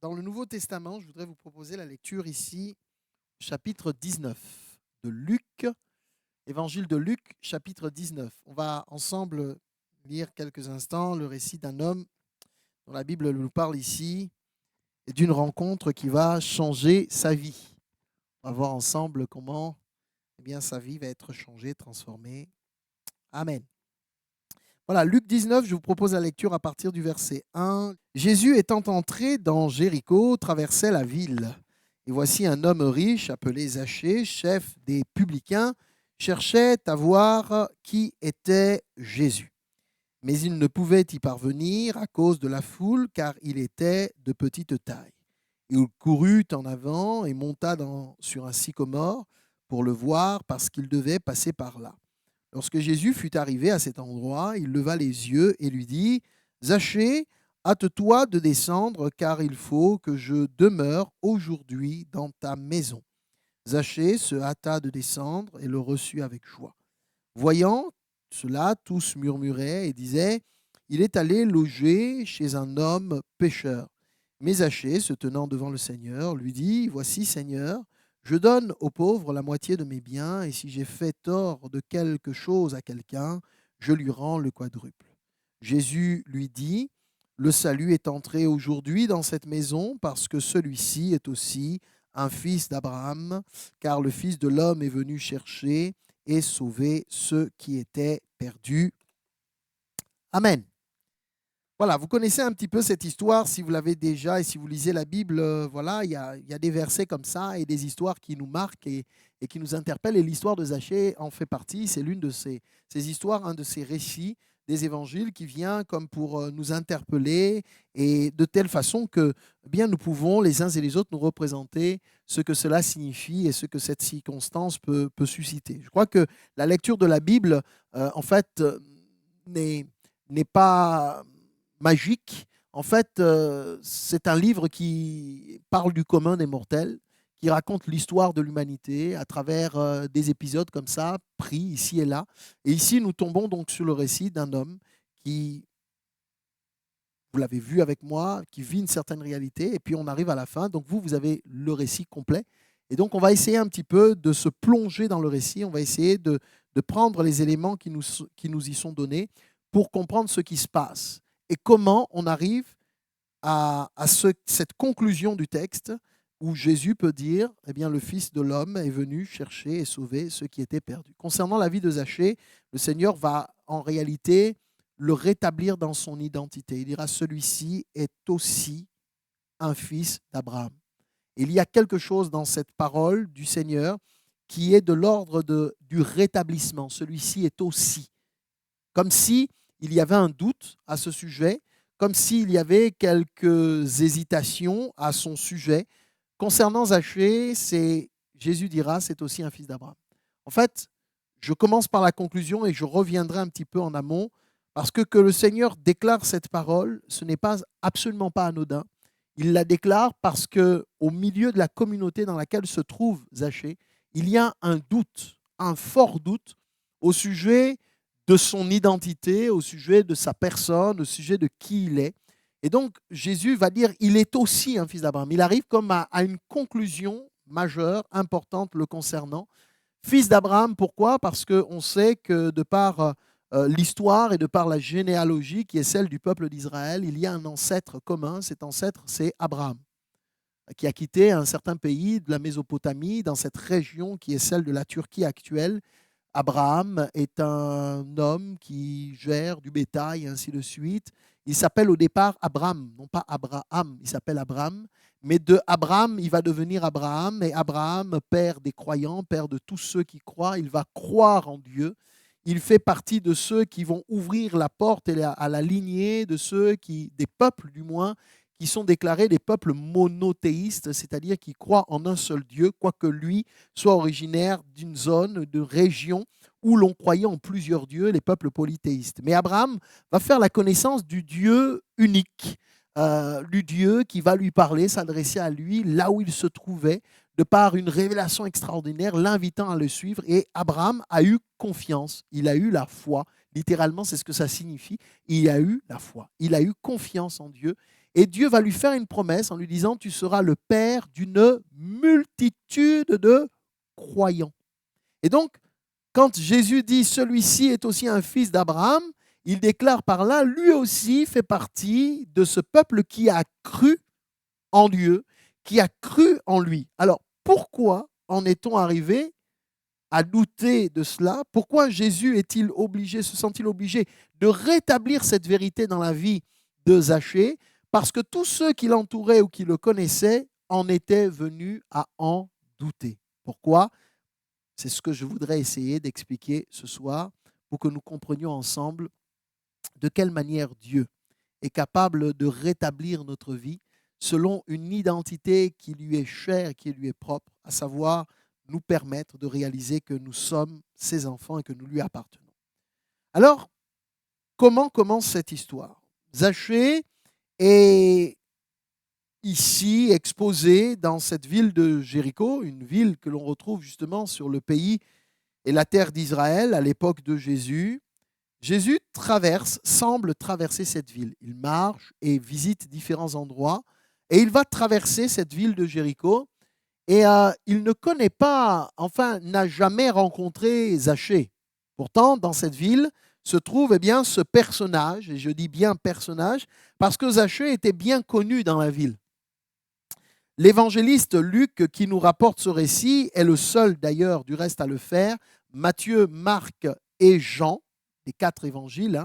Dans le Nouveau Testament, je voudrais vous proposer la lecture ici, chapitre 19 de Luc, évangile de Luc, chapitre 19. On va ensemble lire quelques instants le récit d'un homme dont la Bible nous parle ici et d'une rencontre qui va changer sa vie. On va voir ensemble comment sa vie va être changée, transformée. Amen. Voilà, Luc 19, je vous propose la lecture à partir du verset 1. Jésus étant entré dans Jéricho, traversait la ville. Et voici un homme riche appelé Zachée, chef des publicains, cherchait à voir qui était Jésus. Mais il ne pouvait y parvenir à cause de la foule, car il était de petite taille. Il courut en avant et monta sur un sycomore pour le voir parce qu'il devait passer par là. Lorsque Jésus fut arrivé à cet endroit, il leva les yeux et lui dit : « Zachée, hâte-toi de descendre, car il faut que je demeure aujourd'hui dans ta maison. » Zachée se hâta de descendre et le reçut avec joie. Voyant cela, tous murmuraient et disaient : « Il est allé loger chez un homme pécheur. » Mais Zachée, se tenant devant le Seigneur, lui dit : « Voici, Seigneur, je donne aux pauvres la moitié de mes biens, et si j'ai fait tort de quelque chose à quelqu'un, je lui rends le quadruple. » Jésus lui dit : « Le salut est entré aujourd'hui dans cette maison, parce que celui-ci est aussi un fils d'Abraham, car le Fils de l'homme est venu chercher et sauver ceux qui étaient perdus. » Amen. Voilà, vous connaissez un petit peu cette histoire si vous l'avez déjà et si vous lisez la Bible. Voilà, il y a des versets comme ça et des histoires qui nous marquent et qui nous interpellent. Et l'histoire de Zachée en fait partie. C'est l'une de ces histoires, un de ces récits des évangiles qui vient comme pour nous interpeller et de telle façon que bien nous pouvons les uns et les autres nous représenter ce que cela signifie et ce que cette circonstance peut susciter. Je crois que la lecture de la Bible, en fait, n'est pas magique. En fait, c'est un livre qui parle du commun des mortels, qui raconte l'histoire de l'humanité à travers des épisodes comme ça, pris ici et là. Et ici, nous tombons donc sur le récit d'un homme qui, vous l'avez vu avec moi, qui vit une certaine réalité. Et puis, on arrive à la fin. Donc, vous avez le récit complet. Et donc, on va essayer un petit peu de se plonger dans le récit. On va essayer de prendre les éléments qui nous y sont donnés pour comprendre ce qui se passe et comment on arrive à cette conclusion du texte où Jésus peut dire, eh bien, le Fils de l'homme est venu chercher et sauver ceux qui étaient perdus. Concernant la vie de Zachée, le Seigneur va en réalité le rétablir dans son identité. Il dira, celui-ci est aussi un fils d'Abraham. Il y a quelque chose dans cette parole du Seigneur qui est de l'ordre du rétablissement. Celui-ci est aussi. Comme si il y avait un doute à ce sujet, comme s'il y avait quelques hésitations à son sujet. Concernant Zachée, Jésus dira, c'est aussi un fils d'Abraham. En fait, je commence par la conclusion et je reviendrai un petit peu en amont, parce que le Seigneur déclare cette parole, ce n'est pas absolument pas anodin. Il la déclare parce qu'au milieu de la communauté dans laquelle se trouve Zachée, il y a un doute, un fort doute au sujet de son identité, au sujet de sa personne, au sujet de qui il est. Et donc, Jésus va dire, il est aussi un fils d'Abraham. Il arrive comme à une conclusion majeure, importante le concernant. Fils d'Abraham, pourquoi ? Parce qu'on sait que de par l'histoire et de par la généalogie qui est celle du peuple d'Israël, il y a un ancêtre commun. Cet ancêtre, c'est Abraham, qui a quitté un certain pays de la Mésopotamie, dans cette région qui est celle de la Turquie actuelle. Abraham est un homme qui gère du bétail, et ainsi de suite. Il s'appelle au départ Abram, non pas Abraham, il s'appelle Abraham. Mais de Abraham, il va devenir Abraham, et Abraham, père des croyants, père de tous ceux qui croient, il va croire en Dieu. Il fait partie de ceux qui vont ouvrir la porte à la lignée de ceux des peuples du moins, qui sont déclarés des peuples monothéistes, c'est-à-dire qui croient en un seul Dieu, quoique lui soit originaire d'une zone, de région où l'on croyait en plusieurs dieux, les peuples polythéistes. Mais Abraham va faire la connaissance du Dieu unique, du Dieu qui va lui parler, s'adresser à lui là où il se trouvait, de par une révélation extraordinaire, l'invitant à le suivre. Et Abraham a eu confiance, il a eu la foi, Littéralement, c'est ce que ça signifie. Il a eu la foi. Il a eu confiance en Dieu. Et Dieu va lui faire une promesse en lui disant, tu seras le père d'une multitude de croyants. Et donc, quand Jésus dit, celui-ci est aussi un fils d'Abraham, il déclare par là, lui aussi fait partie de ce peuple qui a cru en Dieu, qui a cru en lui. Alors, pourquoi en est-on arrivé à douter de cela? Pourquoi Jésus est-il obligé, se sent-il obligé de rétablir cette vérité dans la vie de Zachée? Parce que tous ceux qui l'entouraient ou qui le connaissaient en étaient venus à en douter. Pourquoi? C'est ce que je voudrais essayer d'expliquer ce soir pour que nous comprenions ensemble de quelle manière Dieu est capable de rétablir notre vie selon une identité qui lui est chère, qui lui est propre, à savoir nous permettre de réaliser que nous sommes ses enfants et que nous lui appartenons. Alors, comment commence cette histoire? Zachée est ici exposé dans cette ville de Jéricho, une ville que l'on retrouve justement sur le pays et la terre d'Israël à l'époque de Jésus. Jésus semble traverser cette ville. Il marche et visite différents endroits et il va traverser cette ville de Jéricho et il ne connaît pas, enfin, n'a jamais rencontré Zachée. Pourtant, dans cette ville se trouve ce personnage, et je dis bien personnage, parce que Zachée était bien connu dans la ville. L'évangéliste Luc, qui nous rapporte ce récit, est le seul d'ailleurs du reste à le faire. Matthieu, Marc et Jean, les 4 évangiles,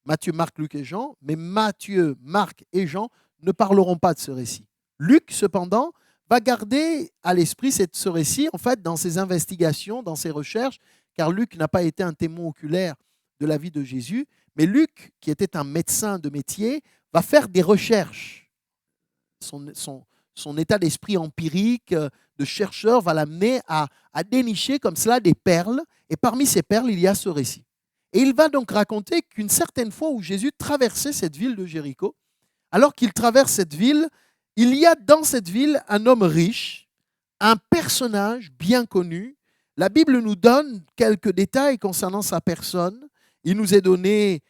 Matthieu, Marc, Luc et Jean, mais Matthieu, Marc et Jean ne parleront pas de ce récit. Luc, cependant, va garder à l'esprit ce récit, en fait, dans ses investigations, dans ses recherches, car Luc n'a pas été un témoin oculaire de la vie de Jésus, mais Luc, qui était un médecin de métier, va faire des recherches. Son état d'esprit empirique de chercheur va l'amener à dénicher comme cela des perles, et parmi ces perles, il y a ce récit. Et il va donc raconter qu'une certaine fois où Jésus traversait cette ville de Jéricho, alors qu'il traverse cette ville, il y a dans cette ville un homme riche, un personnage bien connu. La Bible nous donne quelques détails concernant sa personne. Il nous est donné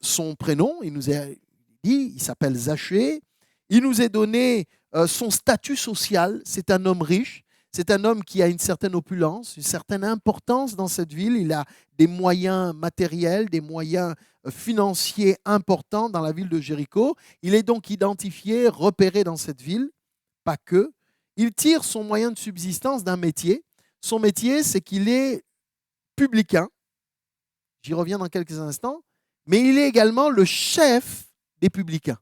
son prénom, il nous est dit, il s'appelle Zachée. Il nous est donné son statut social, c'est un homme riche, c'est un homme qui a une certaine opulence, une certaine importance dans cette ville. Il a des moyens matériels, des moyens financiers importants dans la ville de Jéricho. Il est donc identifié, repéré dans cette ville, pas que. Il tire son moyen de subsistance d'un métier. Son métier, c'est qu'il est publicain. J'y reviens dans quelques instants. Mais il est également le chef des publicains.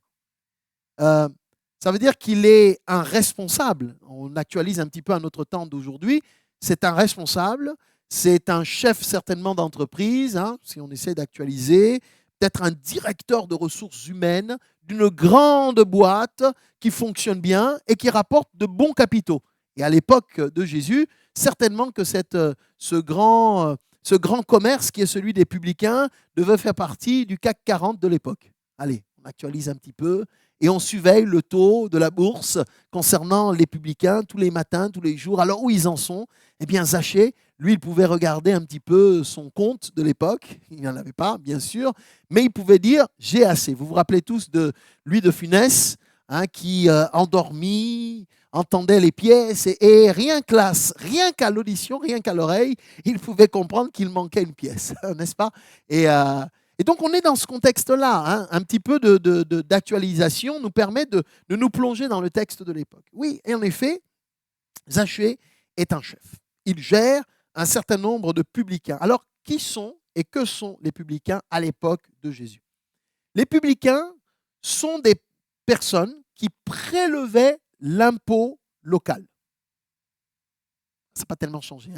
Ça veut dire qu'il est un responsable. On actualise un petit peu à notre temps d'aujourd'hui. C'est un responsable, c'est un chef certainement d'entreprise, si on essaie d'actualiser, peut-être un directeur de ressources humaines d'une grande boîte qui fonctionne bien et qui rapporte de bons capitaux. Et à l'époque de Jésus, certainement que ce grand commerce qui est celui des publicains devait faire partie du CAC 40 de l'époque. Allez, on actualise un petit peu. Et on surveille le taux de la bourse concernant les publicains tous les matins, tous les jours. Alors où ils en sont? Eh bien, Zachée, lui, il pouvait regarder un petit peu son compte de l'époque. Il n'en avait pas, bien sûr. Mais il pouvait dire, j'ai assez. Vous vous rappelez tous de lui de Funès, qui endormi, entendait les pièces et rien qu'à l'audition, rien qu'à l'oreille, il pouvait comprendre qu'il manquait une pièce, n'est-ce pas? Et donc, on est dans ce contexte-là. Un petit peu d'actualisation nous permet de nous plonger dans le texte de l'époque. Oui, et en effet, Zachée est un chef. Il gère un certain nombre de publicains. Alors, qui sont et que sont les publicains à l'époque de Jésus? Les publicains sont des personnes qui prélevaient l'impôt local. Ça n'a pas tellement changé.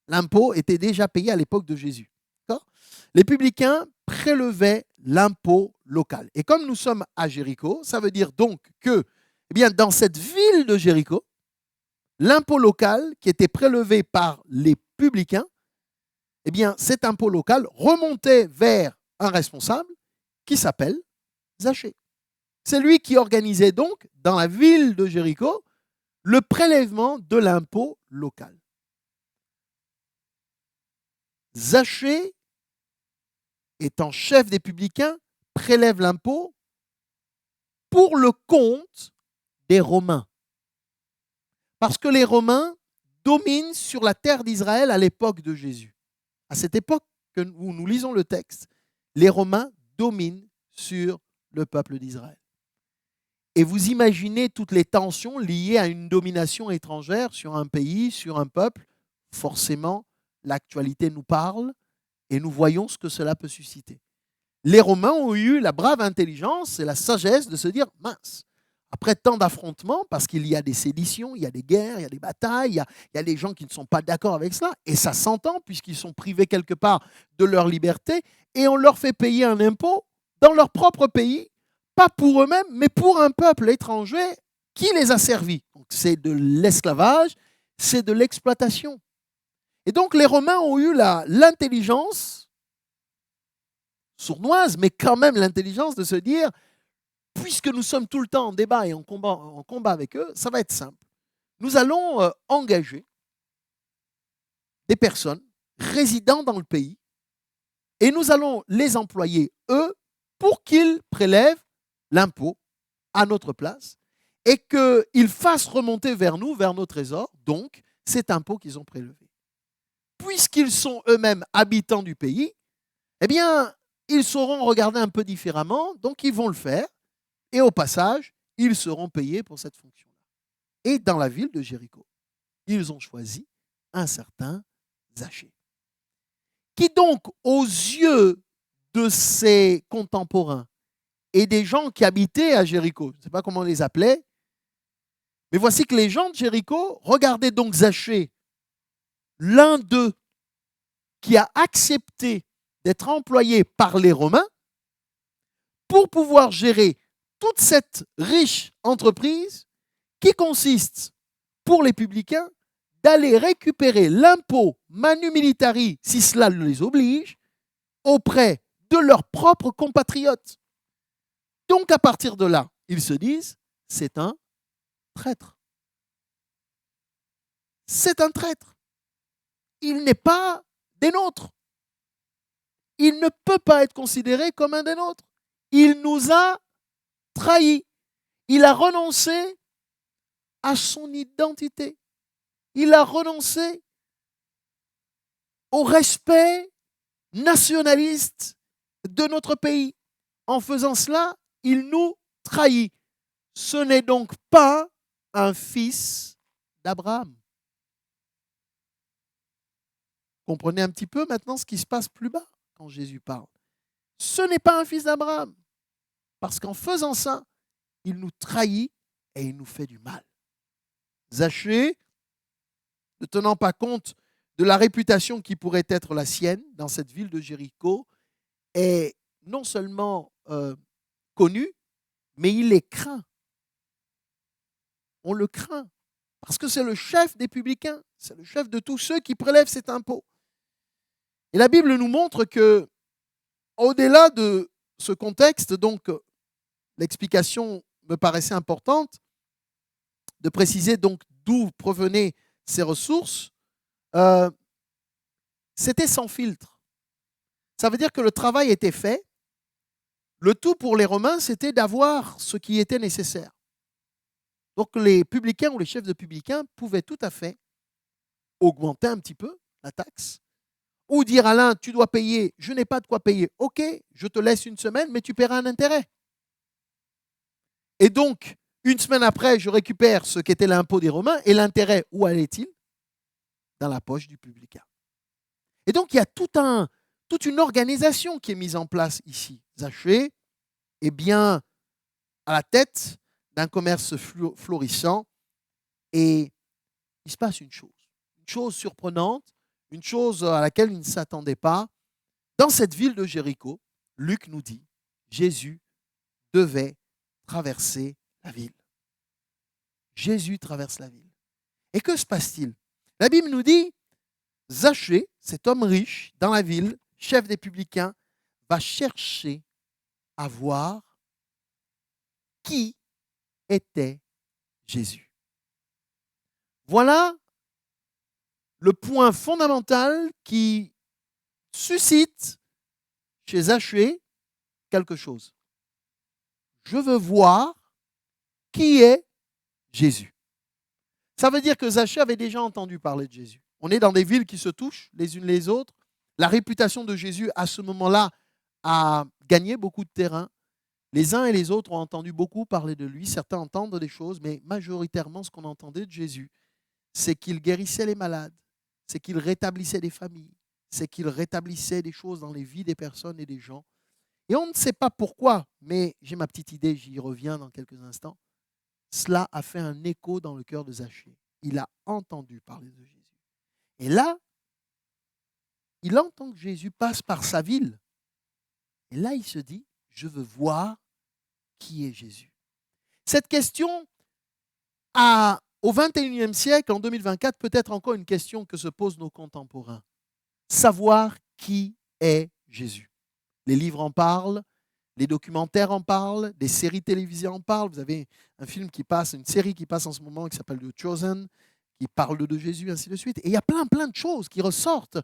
L'impôt était déjà payé à l'époque de Jésus. Les publicains prélevaient l'impôt local. Et comme nous sommes à Jéricho, ça veut dire donc que dans cette ville de Jéricho, l'impôt local qui était prélevé par les publicains, cet impôt local remontait vers un responsable qui s'appelle Zachée. C'est lui qui organisait donc, dans la ville de Jéricho, le prélèvement de l'impôt local. Zachée étant chef des publicains, prélève l'impôt pour le compte des Romains. Parce que les Romains dominent sur la terre d'Israël à l'époque de Jésus. À cette époque où nous lisons le texte, les Romains dominent sur le peuple d'Israël. Et vous imaginez toutes les tensions liées à une domination étrangère sur un pays, sur un peuple. Forcément, l'actualité nous parle et nous voyons ce que cela peut susciter. Les Romains ont eu la brave intelligence et la sagesse de se dire, mince, après tant d'affrontements, parce qu'il y a des séditions, il y a des guerres, il y a des batailles, il y a des gens qui ne sont pas d'accord avec cela, et ça s'entend puisqu'ils sont privés quelque part de leur liberté, et on leur fait payer un impôt dans leur propre pays, pas pour eux-mêmes, mais pour un peuple étranger qui les a servis. Donc c'est de l'esclavage, c'est de l'exploitation. Et donc les Romains ont eu l'intelligence sournoise, mais quand même l'intelligence de se dire, puisque nous sommes tout le temps en débat et en combat avec eux, ça va être simple. Nous allons engager des personnes résidant dans le pays et nous allons les employer, eux, pour qu'ils prélèvent l'impôt à notre place et qu'ils fassent remonter vers nous, vers nos trésors, donc cet impôt qu'ils ont prélevé. Puisqu'ils sont eux-mêmes habitants du pays, eh bien, ils sauront regarder un peu différemment, donc ils vont le faire. Et au passage, ils seront payés pour cette fonction-là. Et dans la ville de Jéricho, ils ont choisi un certain Zachée, qui donc, aux yeux de ses contemporains et des gens qui habitaient à Jéricho, je ne sais pas comment on les appelait, mais voici que les gens de Jéricho regardaient donc Zachée, l'un d'eux qui a accepté d'être employé par les Romains pour pouvoir gérer toute cette riche entreprise qui consiste, pour les publicains, d'aller récupérer l'impôt manu militari, si cela les oblige, auprès de leurs propres compatriotes. Donc à partir de là, ils se disent, c'est un traître. C'est un traître. Il n'est pas des nôtres. Il ne peut pas être considéré comme un des nôtres. Il nous a trahis. Il a renoncé à son identité. Il a renoncé au respect nationaliste de notre pays. En faisant cela, il nous trahit. Ce n'est donc pas un fils d'Abraham. Comprenez un petit peu maintenant ce qui se passe plus bas quand Jésus parle. Ce n'est pas un fils d'Abraham. Parce qu'en faisant ça, il nous trahit et il nous fait du mal. Zachée, ne tenant pas compte de la réputation qui pourrait être la sienne dans cette ville de Jéricho, est non seulement connu, mais il est craint. On le craint. Parce que c'est le chef des publicains, c'est le chef de tous ceux qui prélèvent cet impôt. Et la Bible nous montre que, au-delà de ce contexte, donc l'explication me paraissait importante de préciser donc d'où provenaient ces ressources. C'était sans filtre. Ça veut dire que le travail était fait. Le tout pour les Romains, c'était d'avoir ce qui était nécessaire. Donc les publicains ou les chefs de publicains pouvaient tout à fait augmenter un petit peu la taxe ou dire à l'un, tu dois payer, je n'ai pas de quoi payer. Ok, je te laisse une semaine, mais tu paieras un intérêt. Et donc, une semaine après, je récupère ce qu'était l'impôt des Romains et l'intérêt, où allait-il? Dans la poche du publicain. Et donc, il y a toute une organisation qui est mise en place ici. Zachée est bien à la tête d'un commerce florissant et il se passe une chose surprenante, une chose à laquelle il ne s'attendait pas. Dans cette ville de Jéricho, Luc nous dit, Jésus devait traverser la ville. Jésus traverse la ville. Et que se passe-t-il? La Bible nous dit, Zachée, cet homme riche dans la ville, chef des publicains, va chercher à voir qui était Jésus. Voilà le point fondamental qui suscite chez Zachée quelque chose. Je veux voir qui est Jésus. Ça veut dire que Zachée avait déjà entendu parler de Jésus. On est dans des villes qui se touchent les unes les autres. La réputation de Jésus, à ce moment-là, a gagné beaucoup de terrain. Les uns et les autres ont entendu beaucoup parler de lui. Certains entendent des choses, mais majoritairement, ce qu'on entendait de Jésus, c'est qu'il guérissait les malades, c'est qu'il rétablissait des familles, c'est qu'il rétablissait des choses dans les vies des personnes et des gens. Et on ne sait pas pourquoi, mais j'ai ma petite idée, j'y reviens dans quelques instants. Cela a fait un écho dans le cœur de Zachée. Il a entendu parler de Jésus. Et là, il entend que Jésus passe par sa ville. Et là, il se dit, je veux voir qui est Jésus. Cette question, au XXIe siècle, en 2024, peut être encore une question que se posent nos contemporains. Savoir qui est Jésus. Les livres en parlent, les documentaires en parlent, des séries télévisées en parlent. Vous avez un film qui passe, une série qui passe en ce moment qui s'appelle The Chosen, qui parle de Jésus, ainsi de suite. Et il y a plein de choses qui ressortent.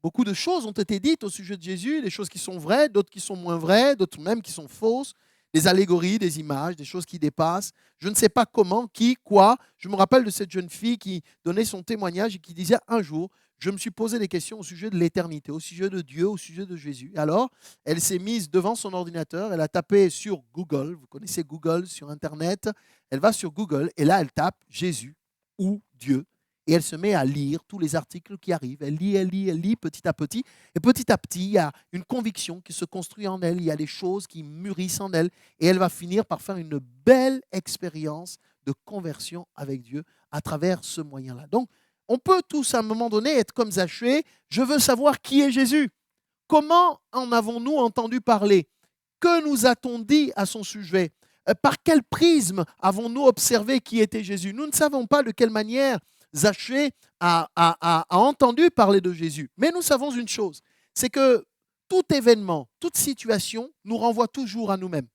Beaucoup de choses ont été dites au sujet de Jésus, des choses qui sont vraies, d'autres qui sont moins vraies, d'autres même qui sont fausses, des allégories, des images, des choses qui dépassent. Je ne sais pas comment, qui, quoi. Je me rappelle de cette jeune fille qui donnait son témoignage et qui disait un jour, je me suis posé des questions au sujet de l'éternité, au sujet de Dieu, au sujet de Jésus. Alors, elle s'est mise devant son ordinateur, elle a tapé sur Google, vous connaissez Google sur Internet, elle va sur Google et là, elle tape Jésus ou Dieu. Et elle se met à lire tous les articles qui arrivent. Elle lit petit à petit. Et petit à petit, il y a une conviction qui se construit en elle. Il y a des choses qui mûrissent en elle. Et elle va finir par faire une belle expérience de conversion avec Dieu à travers ce moyen-là. Donc, on peut tous à un moment donné être comme Zachée. Je veux savoir qui est Jésus. Comment en avons-nous entendu parler? Que nous a-t-on dit à son sujet? Par quel prisme avons-nous observé qui était Jésus? Nous ne savons pas de quelle manière Zachée a entendu parler de Jésus. Mais nous savons une chose, c'est que tout événement, toute situation nous renvoie toujours à nous-mêmes.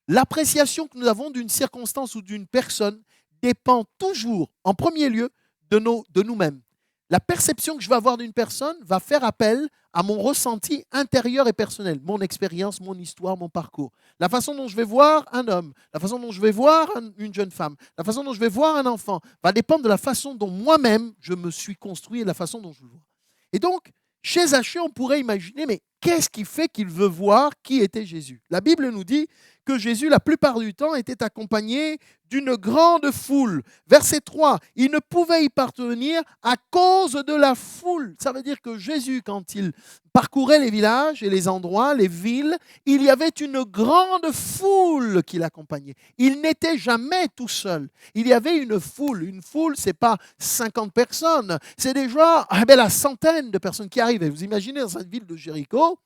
L'appréciation que nous avons d'une circonstance ou d'une personne dépend toujours, en premier lieu, de nous-mêmes. La perception que je vais avoir d'une personne va faire appel à mon ressenti intérieur et personnel, mon expérience, mon histoire, mon parcours. La façon dont je vais voir un homme, la façon dont je vais voir une jeune femme, la façon dont je vais voir un enfant, va dépendre de la façon dont moi-même je me suis construit et de la façon dont je le vois. Et donc, chez Zachée, on pourrait imaginer, mais qu'est-ce qui fait qu'il veut voir qui était Jésus? La Bible nous dit que Jésus, la plupart du temps, était accompagné d'une grande foule. Verset 3, il ne pouvait y parvenir à cause de la foule. Ça veut dire que Jésus, quand il parcourait les villages et les endroits, les villes, il y avait une grande foule qui l'accompagnait. Il n'était jamais tout seul. Il y avait une foule. Une foule, ce n'est pas 50 personnes, c'est déjà la centaine de personnes qui arrivent. Et vous imaginez dans cette ville de Jéricho,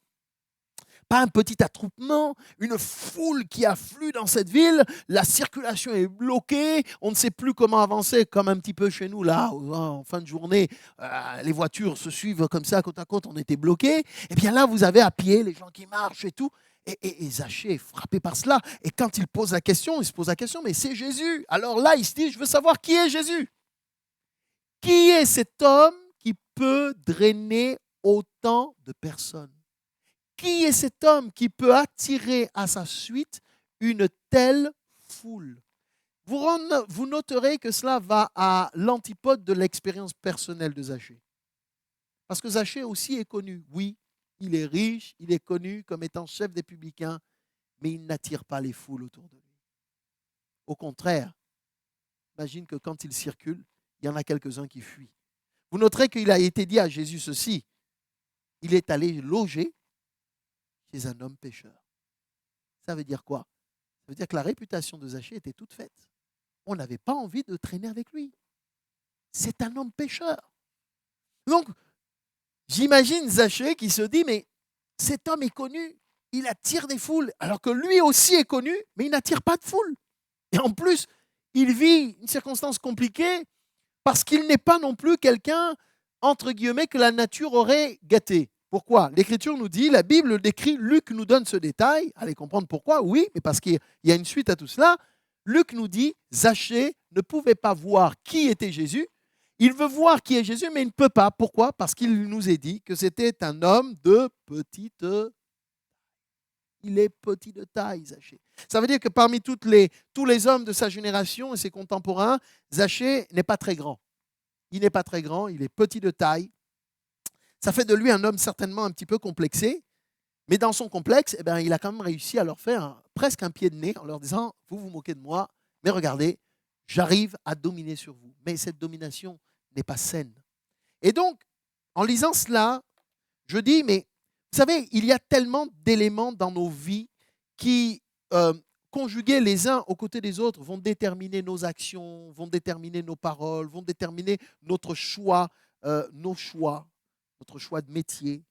pas un petit attroupement, une foule qui afflue dans cette ville, la circulation est bloquée, on ne sait plus comment avancer, comme un petit peu chez nous, là, en fin de journée, les voitures se suivent comme ça, côte à côte, on était bloqués. Et bien là, vous avez à pied les gens qui marchent et tout. Et Zachée est frappé par cela. Et quand il pose la question, il se pose la question, mais c'est Jésus. Alors là, il se dit, je veux savoir qui est Jésus. Qui est cet homme qui peut drainer autant de personnes? Qui est cet homme qui peut attirer à sa suite une telle foule? Vous noterez que cela va à l'antipode de l'expérience personnelle de Zachée. Parce que Zachée aussi est connu. Oui, il est riche, il est connu comme étant chef des publicains, mais il n'attire pas les foules autour de lui. Au contraire, imagine que quand il circule, il y en a quelques-uns qui fuient. Vous noterez qu'il a été dit à Jésus ceci. Il est allé loger chez un homme pécheur. Ça veut dire quoi? Ça veut dire que la réputation de Zachée était toute faite. On n'avait pas envie de traîner avec lui. C'est un homme pécheur. Donc, j'imagine Zachée qui se dit, mais cet homme est connu, il attire des foules, alors que lui aussi est connu, mais il n'attire pas de foule. Et en plus, il vit une circonstance compliquée parce qu'il n'est pas non plus quelqu'un, entre guillemets, que la nature aurait gâté. Pourquoi? L'Écriture nous dit, la Bible le décrit, Luc nous donne ce détail. Allez comprendre pourquoi? Oui, mais parce qu'il y a une suite à tout cela. Luc nous dit, Zachée ne pouvait pas voir qui était Jésus. Il veut voir qui est Jésus, mais il ne peut pas. Pourquoi? Parce qu'il nous est dit que c'était un homme de petite. Il est petit de taille, Zachée. Ça veut dire que parmi tous les hommes de sa génération et ses contemporains, Zachée n'est pas très grand. Il n'est pas très grand, il est petit de taille. Ça fait de lui un homme certainement un petit peu complexé, mais dans son complexe, eh bien, il a quand même réussi à leur faire presque un pied de nez en leur disant « Vous vous moquez de moi, mais regardez, j'arrive à dominer sur vous. » Mais cette domination n'est pas saine. Et donc, en lisant cela, je dis, mais vous savez, il y a tellement d'éléments dans nos vies qui, conjugués les uns aux côtés des autres, vont déterminer nos actions, vont déterminer nos paroles, vont déterminer notre choix, notre choix de métier,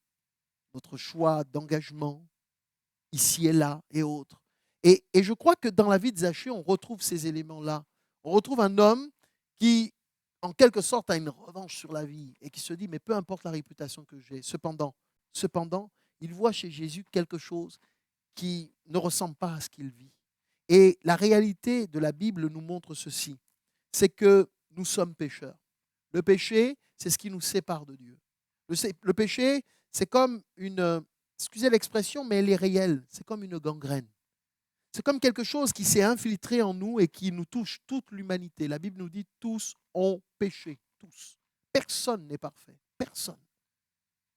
notre choix d'engagement, ici et là et autres. Et je crois que dans la vie de Zachée, on retrouve ces éléments-là. On retrouve un homme qui, en quelque sorte, a une revanche sur la vie et qui se dit, mais peu importe la réputation que j'ai, cependant, il voit chez Jésus quelque chose qui ne ressemble pas à ce qu'il vit. Et la réalité de la Bible nous montre ceci, c'est que nous sommes pécheurs. Le péché, c'est ce qui nous sépare de Dieu. Le péché, c'est comme une, excusez l'expression, mais elle est réelle, c'est comme une gangrène. C'est comme quelque chose qui s'est infiltré en nous et qui nous touche toute l'humanité. La Bible nous dit tous ont péché, tous. Personne n'est parfait, personne.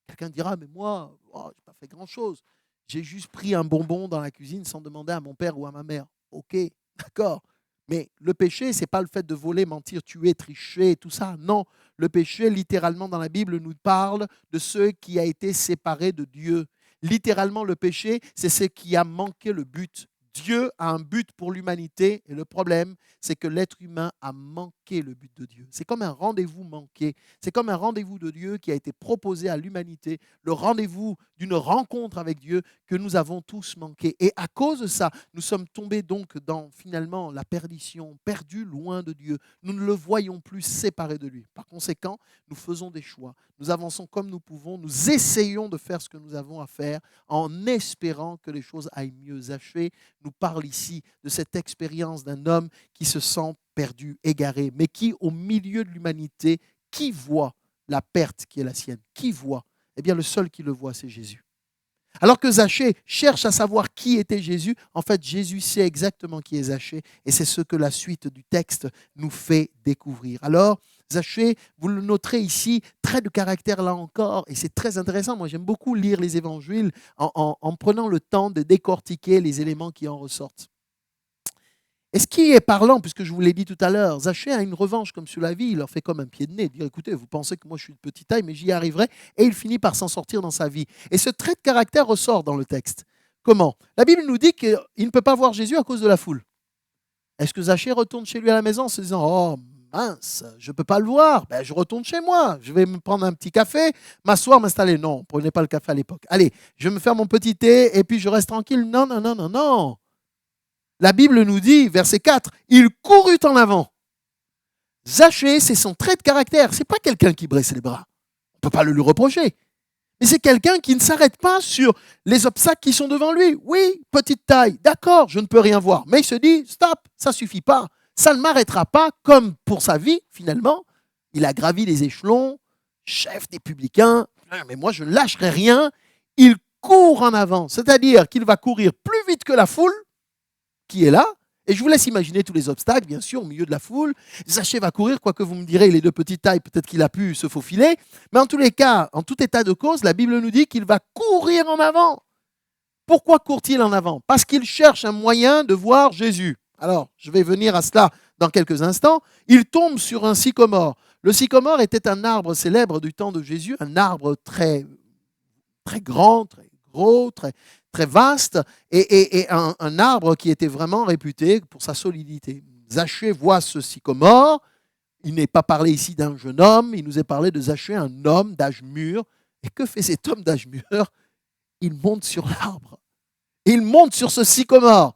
Quelqu'un dira, mais moi, je n'ai pas fait grand-chose. J'ai juste pris un bonbon dans la cuisine sans demander à mon père ou à ma mère. Ok, d'accord. Mais le péché, ce n'est pas le fait de voler, mentir, tuer, tricher, tout ça. Non, le péché, littéralement, dans la Bible, nous parle de ce qui a été séparé de Dieu. Littéralement, le péché, c'est ce qui a manqué le but. Dieu a un but pour l'humanité et le problème, c'est que l'être humain a manqué le but de Dieu. C'est comme un rendez-vous manqué. C'est comme un rendez-vous de Dieu qui a été proposé à l'humanité, le rendez-vous d'une rencontre avec Dieu que nous avons tous manqué. Et à cause de ça, nous sommes tombés donc dans finalement la perdition, perdus loin de Dieu. Nous ne le voyons plus séparé de lui. Par conséquent, nous faisons des choix. Nous avançons comme nous pouvons. Nous essayons de faire ce que nous avons à faire en espérant que les choses aillent mieux. Zachée nous parle ici de cette expérience d'un homme qui se sent perdu, égaré, mais qui, au milieu de l'humanité, qui voit la perte qui est la sienne? Qui voit? Eh bien, le seul qui le voit, c'est Jésus. Alors que Zachée cherche à savoir qui était Jésus, en fait, Jésus sait exactement qui est Zachée, et c'est ce que la suite du texte nous fait découvrir. Alors, Zachée, vous le noterez ici, trait de caractère là encore, et c'est très intéressant. Moi, j'aime beaucoup lire les évangiles en prenant le temps de décortiquer les éléments qui en ressortent. Et ce qui est parlant, puisque je vous l'ai dit tout à l'heure, Zachée a une revanche comme sur la vie, il leur fait comme un pied de nez, dire écoutez, vous pensez que moi je suis de petite taille, mais j'y arriverai, et il finit par s'en sortir dans sa vie. Et ce trait de caractère ressort dans le texte. Comment? La Bible nous dit qu'il ne peut pas voir Jésus à cause de la foule. Est-ce que Zachée retourne chez lui à la maison en se disant oh mince, je ne peux pas le voir, ben, je retourne chez moi, je vais me prendre un petit café, m'asseoir, m'installer. Non, on ne prenait pas le café à l'époque. Allez, je vais me faire mon petit thé et puis je reste tranquille. Non, non, non, non, non. La Bible nous dit, verset 4, il courut en avant. Zachée, c'est son trait de caractère. Ce n'est pas quelqu'un qui baisse les bras. On ne peut pas le lui reprocher. Mais c'est quelqu'un qui ne s'arrête pas sur les obstacles qui sont devant lui. Oui, petite taille, d'accord, je ne peux rien voir. Mais il se dit, stop, ça ne suffit pas. Ça ne m'arrêtera pas, comme pour sa vie, finalement. Il a gravi les échelons, chef des publicains. Mais moi, je ne lâcherai rien. Il court en avant, c'est-à-dire qu'il va courir plus vite que la foule qui est là, et je vous laisse imaginer tous les obstacles, bien sûr, au milieu de la foule. Zachée va courir, quoique vous me direz, il est de petite taille, peut-être qu'il a pu se faufiler, mais en tous les cas, en tout état de cause, la Bible nous dit qu'il va courir en avant. Pourquoi court-il en avant? Parce qu'il cherche un moyen de voir Jésus. Alors, je vais venir à cela dans quelques instants. Il tombe sur un sycomore. Le sycomore était un arbre célèbre du temps de Jésus, un arbre très, très grand, très gros, très vaste, et un arbre qui était vraiment réputé pour sa solidité. Zachée voit ce sycomore. Il n'est pas parlé ici d'un jeune homme, il nous est parlé de Zachée, un homme d'âge mûr. Et que fait cet homme d'âge mûr? Il monte sur l'arbre. Il monte sur ce sycomore.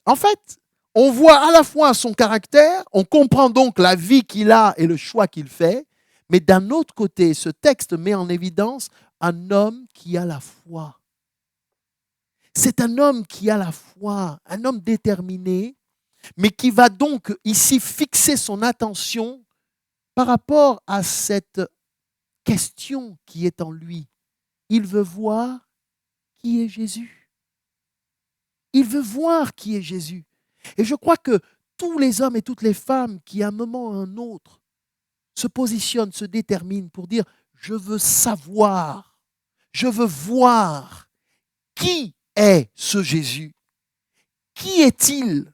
En fait, on voit à la fois son caractère, on comprend donc la vie qu'il a et le choix qu'il fait, mais d'un autre côté, ce texte met en évidence un homme qui a la foi. C'est un homme qui a la foi, un homme déterminé, mais qui va donc ici fixer son attention par rapport à cette question qui est en lui. Il veut voir qui est Jésus. Il veut voir qui est Jésus. Et je crois que tous les hommes et toutes les femmes qui, à un moment ou à un autre, se positionnent, se déterminent pour dire « je veux savoir, je veux voir qui est ce Jésus. Qui est-il?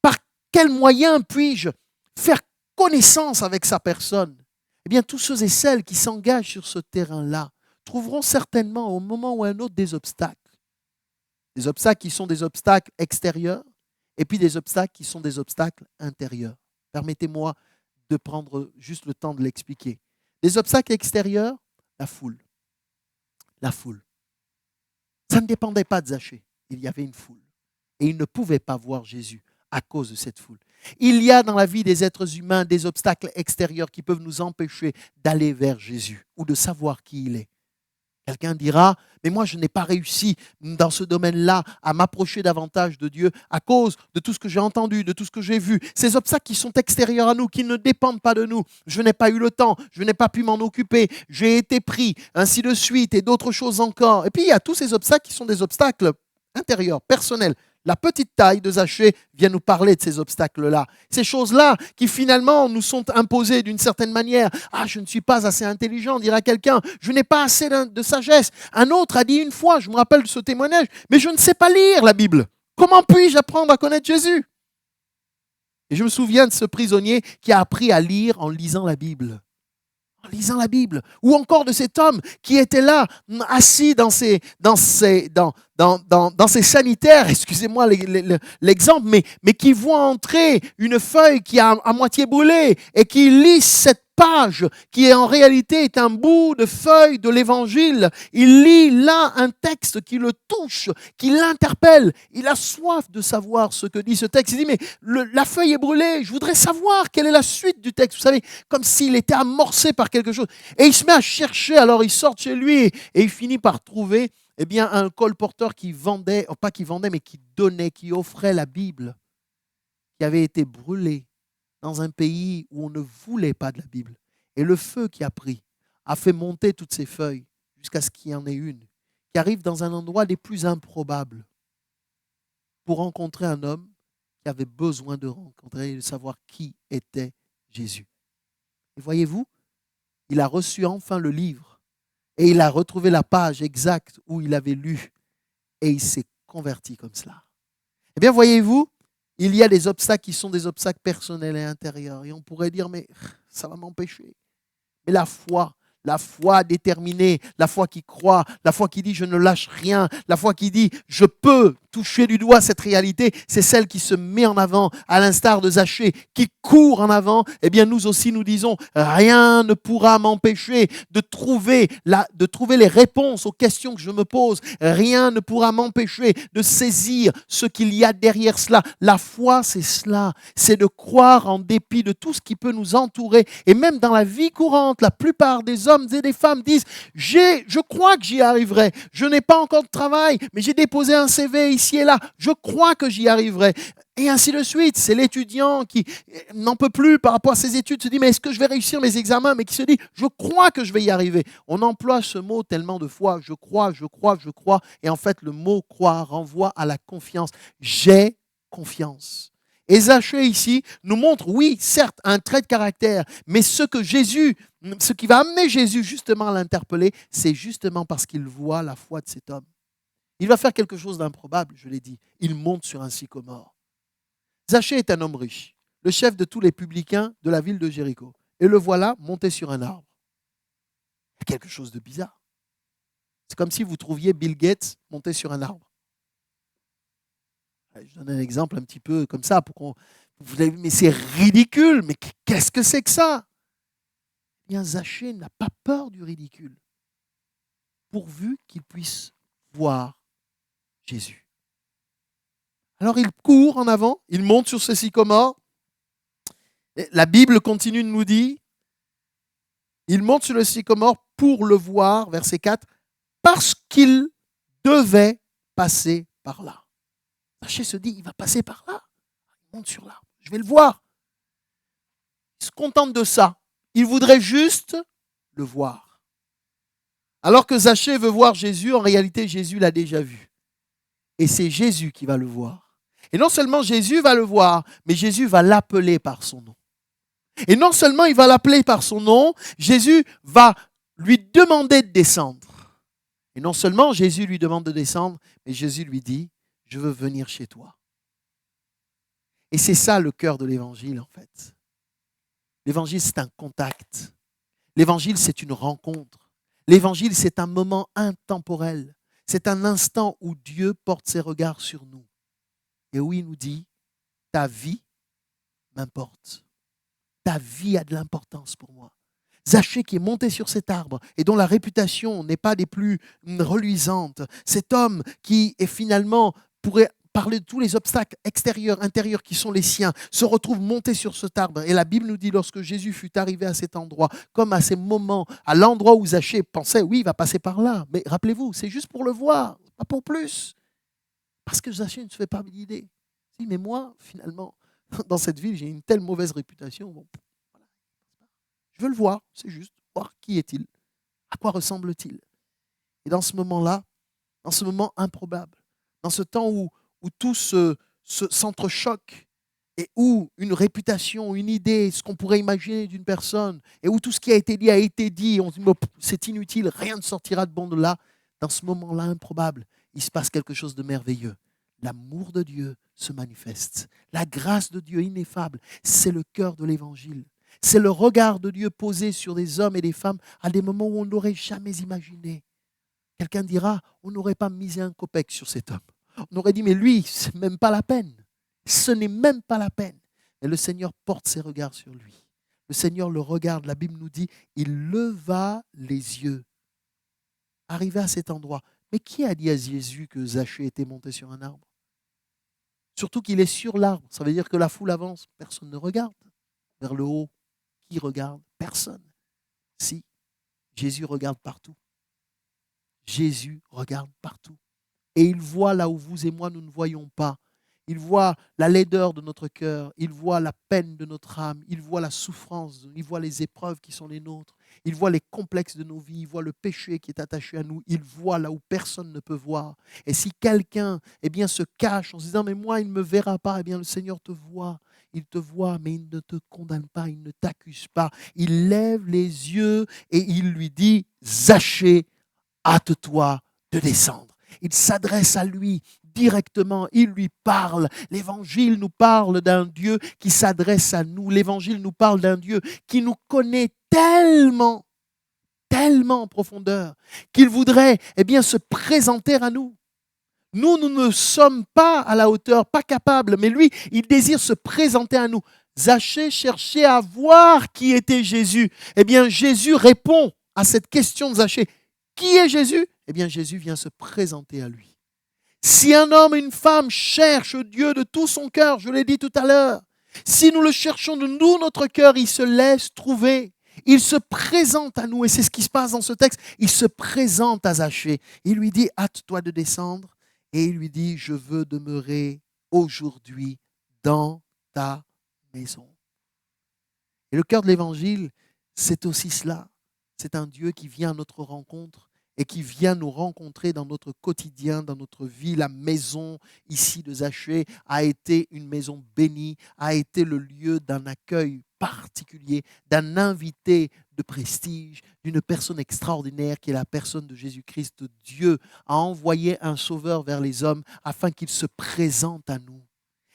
Par quel moyen puis-je faire connaissance avec sa personne ?» Eh bien, tous ceux et celles qui s'engagent sur ce terrain-là trouveront certainement au moment ou à un autre des obstacles. Des obstacles qui sont des obstacles extérieurs et puis des obstacles qui sont des obstacles intérieurs. Permettez-moi de prendre juste le temps de l'expliquer. Les obstacles extérieurs, la foule. La foule. Ça ne dépendait pas de Zachée. Il y avait une foule. Et il ne pouvait pas voir Jésus à cause de cette foule. Il y a dans la vie des êtres humains des obstacles extérieurs qui peuvent nous empêcher d'aller vers Jésus ou de savoir qui il est. Quelqu'un dira, mais moi je n'ai pas réussi dans ce domaine-là à m'approcher davantage de Dieu à cause de tout ce que j'ai entendu, de tout ce que j'ai vu. Ces obstacles qui sont extérieurs à nous, qui ne dépendent pas de nous. Je n'ai pas eu le temps, je n'ai pas pu m'en occuper, j'ai été pris, ainsi de suite, et d'autres choses encore. Et puis il y a tous ces obstacles qui sont des obstacles intérieurs, personnels. La petite taille de Zachée vient nous parler de ces obstacles-là. Ces choses-là qui finalement nous sont imposées d'une certaine manière. Ah, je ne suis pas assez intelligent, dira quelqu'un. Je n'ai pas assez de sagesse. Un autre a dit une fois, je me rappelle de ce témoignage, mais je ne sais pas lire la Bible. Comment puis-je apprendre à connaître Jésus? Et je me souviens de ce prisonnier qui a appris à lire en lisant la Bible. En lisant la Bible. Ou encore de cet homme qui était là, assis dans ses sanitaires, excusez-moi l'exemple, mais qui voit entrer une feuille qui est à moitié brûlée et qui lit cette page qui en réalité est un bout de feuille de l'évangile. Il lit là un texte qui le touche, qui l'interpelle. Il a soif de savoir ce que dit ce texte. Il dit, mais la feuille est brûlée, je voudrais savoir quelle est la suite du texte. Vous savez, comme s'il était amorcé par quelque chose. Et il se met à chercher, alors il sort de chez lui et il finit par trouver bien, un colporteur qui vendait, pas qui vendait, mais qui donnait, qui offrait la Bible, qui avait été brûlée dans un pays où on ne voulait pas de la Bible. Et le feu qui a pris a fait monter toutes ces feuilles jusqu'à ce qu'il y en ait une qui arrive dans un endroit des plus improbables pour rencontrer un homme qui avait besoin de rencontrer et de savoir qui était Jésus. Et voyez-vous, il a reçu enfin le livre et il a retrouvé la page exacte où il avait lu et il s'est converti comme cela. Eh bien, voyez-vous, il y a des obstacles qui sont des obstacles personnels et intérieurs. Et on pourrait dire, mais ça va m'empêcher. Mais la foi déterminée, la foi qui croit, la foi qui dit je ne lâche rien, la foi qui dit je peux toucher du doigt cette réalité, c'est celle qui se met en avant, à l'instar de Zachée, qui court en avant. Eh bien nous aussi nous disons, rien ne pourra m'empêcher de trouver les réponses aux questions que je me pose. Rien ne pourra m'empêcher de saisir ce qu'il y a derrière cela. La foi, c'est cela, c'est de croire en dépit de tout ce qui peut nous entourer. Et même dans la vie courante, la plupart des hommes et des femmes disent, je crois que j'y arriverai. Je n'ai pas encore de travail, mais j'ai déposé un CV ici et là. Je crois que j'y arriverai. Et ainsi de suite. C'est l'étudiant qui n'en peut plus par rapport à ses études, se dit, mais est-ce que je vais réussir mes examens? Mais qui se dit, je crois que je vais y arriver. On emploie ce mot tellement de fois, je crois, je crois, je crois. Et en fait, le mot croire renvoie à la confiance. J'ai confiance. Et Zachée ici nous montre, oui, certes, un trait de caractère, mais ce qui va amener Jésus justement à l'interpeller, c'est justement parce qu'il voit la foi de cet homme. Il va faire quelque chose d'improbable, je l'ai dit. Il monte sur un sycomore. Zachée est un homme riche, le chef de tous les publicains de la ville de Jéricho. Et le voilà monté sur un arbre. Il y a quelque chose de bizarre. C'est comme si vous trouviez Bill Gates monté sur un arbre. Je donne un exemple un petit peu comme ça pour qu'on vous avez, mais c'est ridicule, mais qu'est-ce que c'est que ça? Eh bien, Zachée n'a pas peur du ridicule, pourvu qu'il puisse voir Jésus. Alors il court en avant, il monte sur ce sycomore. La Bible continue de nous dire, il monte sur le sycomore pour le voir, verset 4, parce qu'il devait passer par là. Zachée se dit, il va passer par là. Il monte sur l'arbre, je vais le voir. Il se contente de ça. Il voudrait juste le voir. Alors que Zachée veut voir Jésus, en réalité, Jésus l'a déjà vu. Et c'est Jésus qui va le voir. Et non seulement Jésus va le voir, mais Jésus va l'appeler par son nom. Et non seulement il va l'appeler par son nom, Jésus va lui demander de descendre. Et non seulement Jésus lui demande de descendre, mais Jésus lui dit, je veux venir chez toi. Et c'est ça le cœur de l'évangile en fait. L'évangile c'est un contact. L'évangile c'est une rencontre. L'évangile c'est un moment intemporel. C'est un instant où Dieu porte ses regards sur nous. Et où il nous dit, ta vie m'importe. Ta vie a de l'importance pour moi. Zachée qui est monté sur cet arbre et dont la réputation n'est pas des plus reluisantes. Cet homme qui est finalement, pourrait parler de tous les obstacles extérieurs, intérieurs qui sont les siens, se retrouve monté sur cet arbre. Et la Bible nous dit, lorsque Jésus fut arrivé à cet endroit, comme à ces moments, à l'endroit où Zachée pensait, oui, il va passer par là. Mais rappelez-vous, c'est juste pour le voir, pas pour plus. Parce que Zachée ne se fait pas d'idée. Si, mais moi, finalement, dans cette ville, j'ai une telle mauvaise réputation. Bon, voilà. Je veux le voir, c'est juste voir qui est-il, à quoi ressemble-t-il. Et dans ce moment-là, dans ce moment improbable, dans ce temps où tout s'entrechoque et où une réputation, une idée, ce qu'on pourrait imaginer d'une personne, et où tout ce qui a été dit, on dit c'est inutile, rien ne sortira de bon de là. Dans ce moment-là improbable, il se passe quelque chose de merveilleux. L'amour de Dieu se manifeste. La grâce de Dieu ineffable, c'est le cœur de l'évangile. C'est le regard de Dieu posé sur des hommes et des femmes à des moments où on n'aurait jamais imaginé. Quelqu'un dira, on n'aurait pas misé un copec sur cet homme. On aurait dit, mais lui, ce n'est même pas la peine. Ce n'est même pas la peine. Mais le Seigneur porte ses regards sur lui. Le Seigneur le regarde. La Bible nous dit, il leva les yeux. Arrivé à cet endroit. Mais qui a dit à Jésus que Zachée était monté sur un arbre? Surtout qu'il est sur l'arbre. Ça veut dire que la foule avance. Personne ne regarde. Vers le haut, qui regarde? Personne. Si, Jésus regarde partout. Jésus regarde partout. Et il voit là où vous et moi, nous ne voyons pas. Il voit la laideur de notre cœur. Il voit la peine de notre âme. Il voit la souffrance. Il voit les épreuves qui sont les nôtres. Il voit les complexes de nos vies. Il voit le péché qui est attaché à nous. Il voit là où personne ne peut voir. Et si quelqu'un se cache en se disant « mais moi, il ne me verra pas », eh bien le Seigneur te voit. Il te voit, mais il ne te condamne pas, il ne t'accuse pas. Il lève les yeux et il lui dit « Zachée, hâte-toi de descendre ». Il s'adresse à lui directement, il lui parle. L'évangile nous parle d'un Dieu qui s'adresse à nous. L'évangile nous parle d'un Dieu qui nous connaît tellement, tellement en profondeur, qu'il voudrait se présenter à nous. Nous ne sommes pas à la hauteur, pas capables, mais lui, il désire se présenter à nous. Zachée cherchait à voir qui était Jésus. Eh bien, Jésus répond à cette question de Zachée. Qui est Jésus? Eh bien, Jésus vient se présenter à lui. Si un homme et une femme cherchent Dieu de tout son cœur, je l'ai dit tout à l'heure, si nous le cherchons de tout notre cœur, il se laisse trouver. Il se présente à nous, et c'est ce qui se passe dans ce texte. Il se présente à Zachée. Il lui dit, hâte-toi de descendre. Et il lui dit, je veux demeurer aujourd'hui dans ta maison. Et le cœur de l'évangile, c'est aussi cela. C'est un Dieu qui vient à notre rencontre et qui vient nous rencontrer dans notre quotidien, dans notre vie. La maison ici de Zachée a été une maison bénie, a été le lieu d'un accueil particulier, d'un invité de prestige, d'une personne extraordinaire qui est la personne de Jésus-Christ. Dieu a envoyé un sauveur vers les hommes afin qu'il se présente à nous.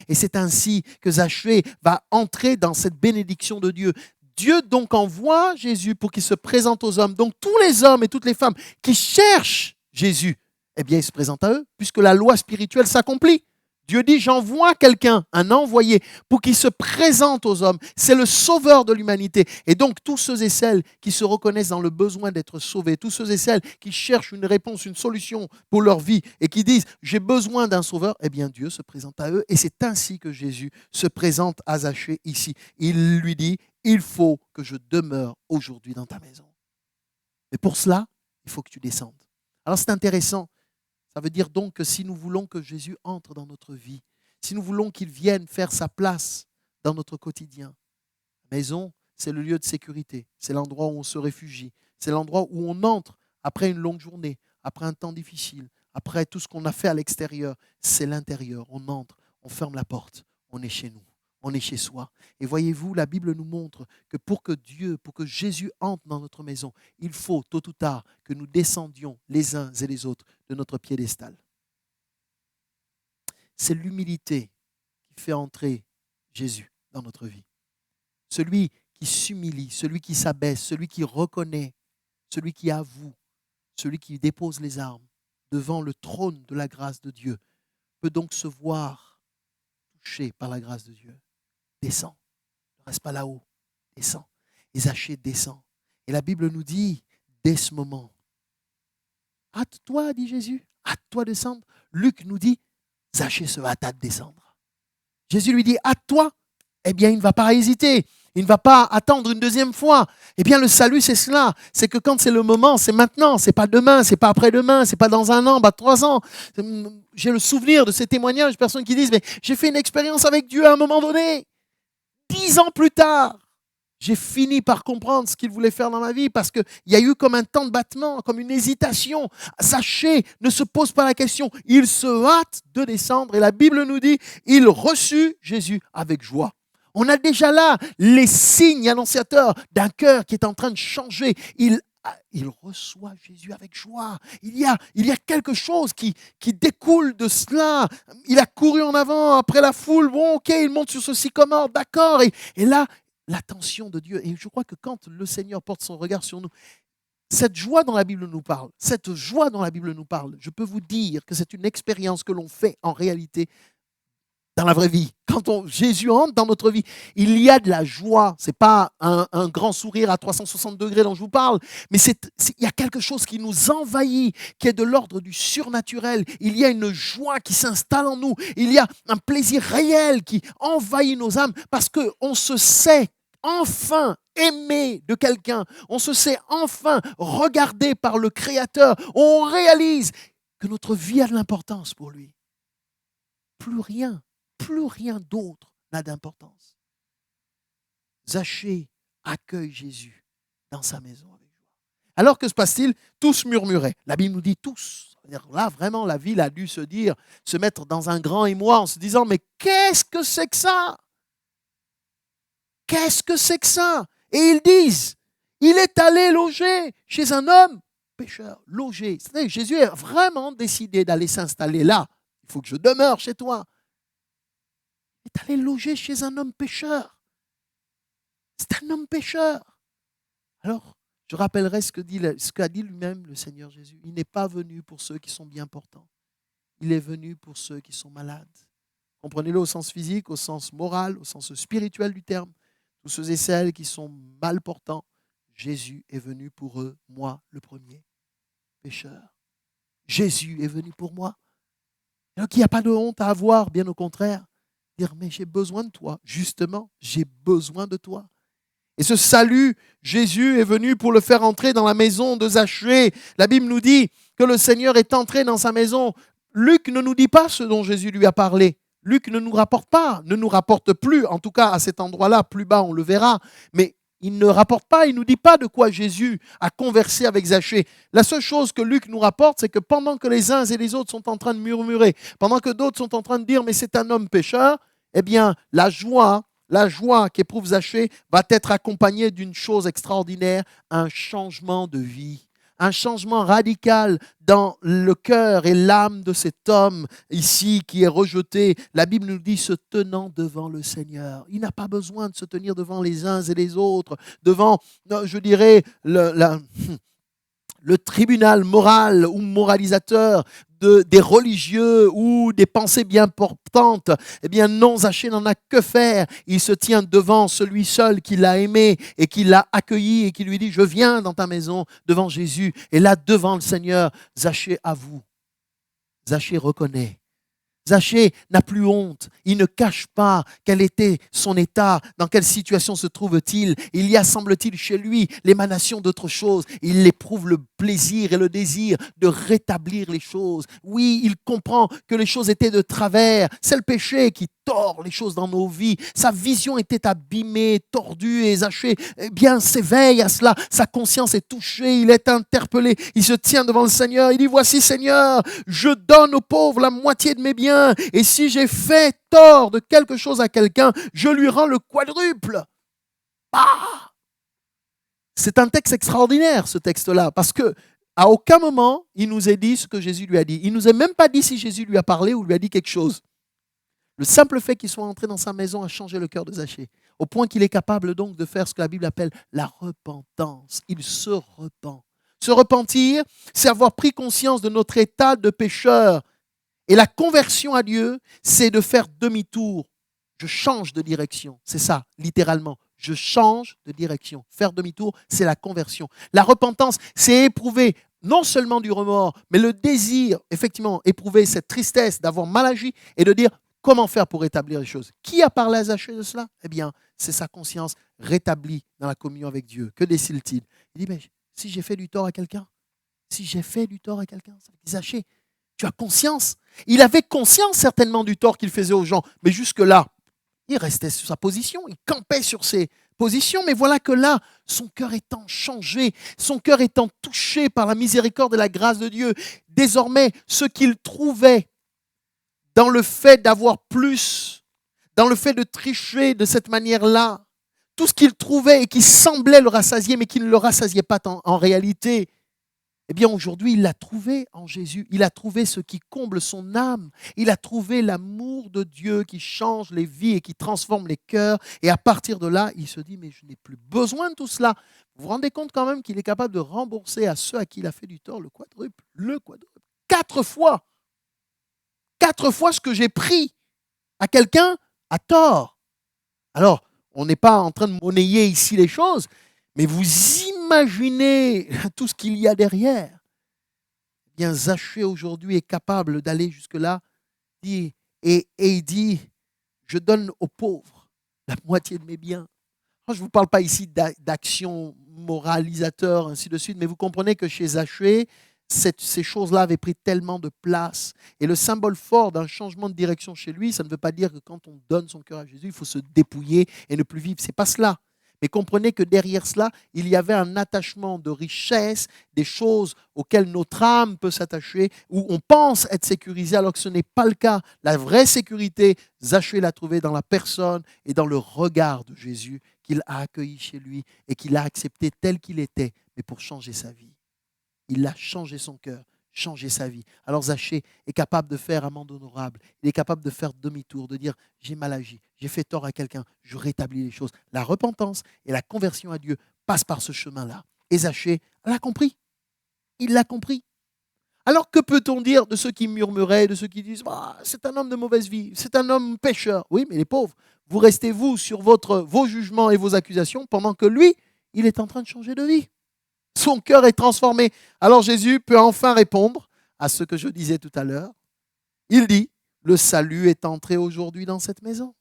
Et c'est ainsi que Zachée va entrer dans cette bénédiction de Dieu. Dieu donc envoie Jésus pour qu'il se présente aux hommes. Donc tous les hommes et toutes les femmes qui cherchent Jésus, eh bien, il se présente à eux, puisque la loi spirituelle s'accomplit. Dieu dit, j'envoie quelqu'un, un envoyé, pour qu'il se présente aux hommes. C'est le sauveur de l'humanité. Et donc, tous ceux et celles qui se reconnaissent dans le besoin d'être sauvés, tous ceux et celles qui cherchent une réponse, une solution pour leur vie et qui disent, j'ai besoin d'un sauveur, eh bien, Dieu se présente à eux. Et c'est ainsi que Jésus se présente à Zachée ici. Il lui dit, il faut que je demeure aujourd'hui dans ta maison. Mais pour cela, il faut que tu descendes. Alors, c'est intéressant. Ça veut dire donc que si nous voulons que Jésus entre dans notre vie, si nous voulons qu'il vienne faire sa place dans notre quotidien, la maison, c'est le lieu de sécurité. C'est l'endroit où on se réfugie. C'est l'endroit où on entre après une longue journée, après un temps difficile, après tout ce qu'on a fait à l'extérieur. C'est l'intérieur. On entre, on ferme la porte, on est chez nous, on est chez soi. Et voyez-vous, la Bible nous montre que pour que Jésus entre dans notre maison, il faut tôt ou tard que nous descendions les uns et les autres de notre piédestal. C'est l'humilité qui fait entrer Jésus dans notre vie. Celui qui s'humilie, celui qui s'abaisse, celui qui reconnaît, celui qui avoue, celui qui dépose les armes devant le trône de la grâce de Dieu peut donc se voir touché par la grâce de Dieu. Descends, ne reste pas là-haut, descends. Et Zachée descend. Et la Bible nous dit, dès ce moment, hâte-toi, dit Jésus, hâte-toi de descendre. Luc nous dit, Zachée se hâta de descendre. Jésus lui dit, hâte-toi. Eh bien, il ne va pas hésiter. Il ne va pas attendre une deuxième fois. Eh bien, le salut, c'est cela. C'est que quand c'est le moment, c'est maintenant. C'est pas demain, c'est pas après-demain, c'est pas dans 1 an, 3 ans. J'ai le souvenir de ces témoignages de personnes qui disent, mais j'ai fait une expérience avec Dieu à un moment donné. 10 ans plus tard, j'ai fini par comprendre ce qu'il voulait faire dans ma vie parce qu'il y a eu comme un temps de battement, comme une hésitation. Zachée ne se pose pas la question. Il se hâte de descendre et la Bible nous dit, il reçut Jésus avec joie. On a déjà là les signes annonciateurs d'un cœur qui est en train de changer. Il reçoit Jésus avec joie. Il y a quelque chose qui découle de cela. Il a couru en avant après la foule. Bon, ok, il monte sur ce sycomore, d'accord. Et là, l'attention de Dieu. Et je crois que quand le Seigneur porte son regard sur nous, cette joie dont la Bible nous parle, je peux vous dire que c'est une expérience que l'on fait en réalité dans la vraie vie. Quand Jésus entre dans notre vie, il y a de la joie. Ce n'est pas un grand sourire à 360 degrés dont je vous parle, mais il y a quelque chose qui nous envahit, qui est de l'ordre du surnaturel. Il y a une joie qui s'installe en nous. Il y a un plaisir réel qui envahit nos âmes parce qu'on se sait enfin aimé de quelqu'un. On se sait enfin regardé par le Créateur. On réalise que notre vie a de l'importance pour lui. Plus rien d'autre n'a d'importance. Zachée accueille Jésus dans sa maison avec joie. Alors que se passe-t-il? Tous murmuraient. La Bible nous dit tous. Là, vraiment, la ville a dû se mettre dans un grand émoi en se disant, mais qu'est-ce que c'est que ça? Qu'est-ce que c'est que ça? Et ils disent, il est allé loger chez un homme pécheur. Loger. C'est-à-dire que Jésus a vraiment décidé d'aller s'installer là. Il faut que je demeure chez toi. Il est allé loger chez un homme pécheur. C'est un homme pécheur. Alors, je rappellerai ce qu'a dit lui-même le Seigneur Jésus. Il n'est pas venu pour ceux qui sont bien portants. Il est venu pour ceux qui sont malades. Comprenez-le au sens physique, au sens moral, au sens spirituel du terme. Tous ceux et celles qui sont mal portants, Jésus est venu pour eux, moi le premier, pécheur. Jésus est venu pour moi. Donc il n'y a pas de honte à avoir, bien au contraire. Dire, mais j'ai besoin de toi. Justement, j'ai besoin de toi. Et ce salut, Jésus est venu pour le faire entrer dans la maison de Zachée. La Bible nous dit que le Seigneur est entré dans sa maison. Luc ne nous dit pas ce dont Jésus lui a parlé. Luc ne nous rapporte plus, en tout cas à cet endroit-là, plus bas on le verra, mais il ne rapporte pas, il ne nous dit pas de quoi Jésus a conversé avec Zachée. La seule chose que Luc nous rapporte, c'est que pendant que les uns et les autres sont en train de murmurer, pendant que d'autres sont en train de dire « mais c'est un homme pécheur », eh bien la joie qu'éprouve Zachée va être accompagnée d'une chose extraordinaire, un changement de vie. Un changement radical dans le cœur et l'âme de cet homme ici qui est rejeté. La Bible nous dit se tenant devant le Seigneur. Il n'a pas besoin de se tenir devant les uns et les autres, devant, je dirais, le tribunal moral ou moralisateur des religieux ou des pensées bien portantes. Eh bien non, Zachée n'en a que faire. Il se tient devant celui seul qui l'a aimé et qui l'a accueilli et qui lui dit « Je viens dans ta maison devant Jésus ». Et là, devant le Seigneur, Zachée avoue. Zachée reconnaît. Zachée n'a plus honte, il ne cache pas quel était son état, dans quelle situation se trouve-t-il. Il y a, semble-t-il, chez lui l'émanation d'autre chose. Il éprouve le plaisir et le désir de rétablir les choses. Oui, il comprend que les choses étaient de travers. C'est le péché qui tort les choses dans nos vies. Sa vision était abîmée, tordue, et Zachée, eh bien, s'éveille à cela. Sa conscience est touchée, il est interpellé. Il se tient devant le Seigneur. Il dit, voici Seigneur, je donne aux pauvres la moitié de mes biens. Et si j'ai fait tort de quelque chose à quelqu'un, je lui rends le quadruple. Ah! C'est un texte extraordinaire, ce texte-là, parce que à aucun moment, il nous est dit ce que Jésus lui a dit. Il ne nous a même pas dit si Jésus lui a parlé ou lui a dit quelque chose. Le simple fait qu'il soit entré dans sa maison a changé le cœur de Zachée, au point qu'il est capable donc de faire ce que la Bible appelle la repentance. Il se repent. Se repentir, c'est avoir pris conscience de notre état de pécheur. Et la conversion à Dieu, c'est de faire demi-tour. Je change de direction. C'est ça, littéralement. Je change de direction. Faire demi-tour, c'est la conversion. La repentance, c'est éprouver non seulement du remords, mais le désir, effectivement, éprouver cette tristesse d'avoir mal agi et de dire comment faire pour rétablir les choses. Qui a parlé à Zachée de cela? Eh bien, c'est sa conscience rétablie dans la communion avec Dieu. Que décide-t-il? Il dit, mais si j'ai fait du tort à quelqu'un, si j'ai fait du tort à quelqu'un, Zachée, tu as conscience? Il avait conscience certainement du tort qu'il faisait aux gens, mais jusque-là, il restait sur sa position, il campait sur ses positions, mais voilà que là, son cœur étant changé, son cœur étant touché par la miséricorde et la grâce de Dieu, désormais, ce qu'il trouvait dans le fait d'avoir plus, dans le fait de tricher de cette manière-là, tout ce qu'il trouvait et qui semblait le rassasier, mais qui ne le rassasiait pas en réalité, eh bien aujourd'hui, il l'a trouvé en Jésus. Il a trouvé ce qui comble son âme. Il a trouvé l'amour de Dieu qui change les vies et qui transforme les cœurs. Et à partir de là, il se dit, mais je n'ai plus besoin de tout cela. Vous vous rendez compte quand même qu'il est capable de rembourser à ceux à qui il a fait du tort le quadruple. Le quadruple. 4 fois. 4 fois ce que j'ai pris à quelqu'un à tort. Alors, on n'est pas en train de monnayer ici les choses, mais vous imaginez tout ce qu'il y a derrière. Eh bien, Zachée aujourd'hui est capable d'aller jusque-là et il dit, je donne aux pauvres la moitié de mes biens. Je ne vous parle pas ici d'action moralisateur, ainsi de suite, mais vous comprenez que chez Zachée, ces choses-là avaient pris tellement de place. Et le symbole fort d'un changement de direction chez lui, ça ne veut pas dire que quand on donne son cœur à Jésus, il faut se dépouiller et ne plus vivre. Ce n'est pas cela. Mais comprenez que derrière cela, il y avait un attachement de richesse, des choses auxquelles notre âme peut s'attacher, où on pense être sécurisé alors que ce n'est pas le cas. La vraie sécurité, Zachée l'a trouvée dans la personne et dans le regard de Jésus qu'il a accueilli chez lui et qu'il a accepté tel qu'il était, mais pour changer sa vie. Il a changé son cœur, changé sa vie. Alors Zachée est capable de faire amende honorable. Il est capable de faire demi-tour, de dire j'ai mal agi, j'ai fait tort à quelqu'un, je rétablis les choses. La repentance et la conversion à Dieu passent par ce chemin-là. Et Zachée l'a compris. Il l'a compris. Alors que peut-on dire de ceux qui murmuraient, de ceux qui disent c'est un homme de mauvaise vie, c'est un homme pécheur. Oui, mais les pauvres, vous restez vous sur vos jugements et vos accusations pendant que lui, il est en train de changer de vie. Son cœur est transformé. Alors Jésus peut enfin répondre à ce que je disais tout à l'heure. Il dit, le salut est entré aujourd'hui dans cette maison.